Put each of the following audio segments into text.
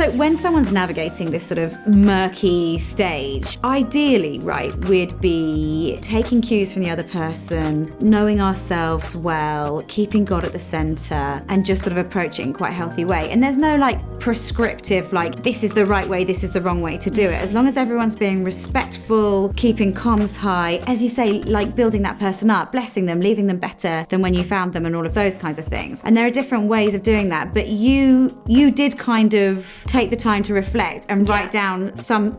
So when someone's navigating this sort of murky stage, ideally, right, we'd be taking cues from the other person, knowing ourselves well, keeping God at the center, and just sort of approaching in quite a healthy way. And there's no like prescriptive, like this is the right way, this is the wrong way to do it. As long as everyone's being respectful, keeping comms high, as you say, like building that person up, blessing them, leaving them better than when you found them, and all of those kinds of things. And there are different ways of doing that, but you did kind of take the time to reflect and write down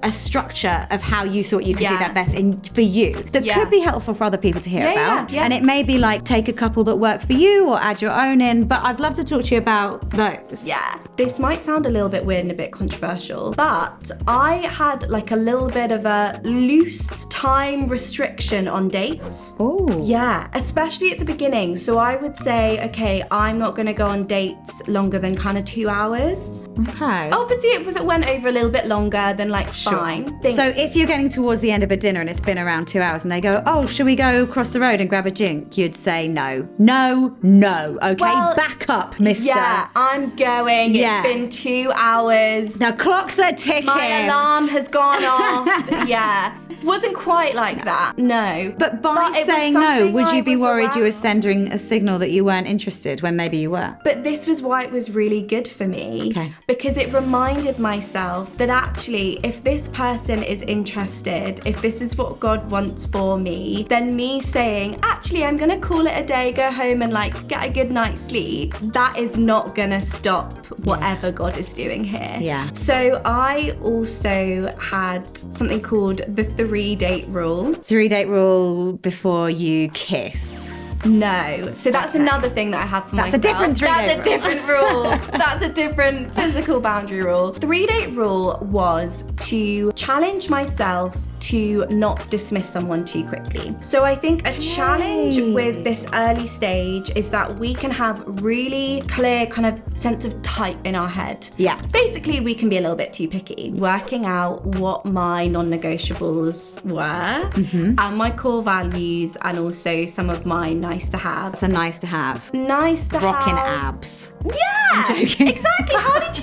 a structure of how you thought you could do that best for you that could be helpful for other people to hear about. And it may be like take a couple that work for you or add your own in, but I'd love to talk to you about those. Yeah, this might sound a little bit weird and a bit controversial, but I had like a little bit of a loose time restriction on dates. Oh. Yeah, especially at the beginning. So I would say, okay, I'm not going to go on dates longer than kind of 2 hours. Okay. Obviously, if it went over a little bit longer, then like fine. So if you're getting towards the end of a dinner and it's been around 2 hours and they go, oh, should we go across the road and grab a drink? You'd say no. No. Okay, well, back up, mister. Yeah, I'm going. Yeah. It's been 2 hours. The clocks are ticking. My alarm has gone off. Yeah. Wasn't quite like that, no. But by saying no, would you be worried you were sending a signal that you weren't interested when maybe you were? But this was why it was really good for me. Okay. Because it reminded myself that actually, if this person is interested, if this is what God wants for me, then me saying, actually, I'm gonna call it a day, go home and like get a good night's sleep, that is not gonna stop whatever God is doing here. Yeah. So I also had something called the 3-date rule. 3-date rule before you kissed. No. So that's another thing that I have for myself. That's a different 3-date That's a different rule. That's a different physical boundary rule. 3-date rule was to challenge myself to not dismiss someone too quickly. So I think a challenge with this early stage is that we can have really clear kind of sense of type in our head. Yeah. Basically, we can be a little bit too picky. Working out what my non-negotiables were and my core values, and also some of my nice to have. So nice to have. Nice to Rocking have. abs. Yeah, I'm joking. exactly. How did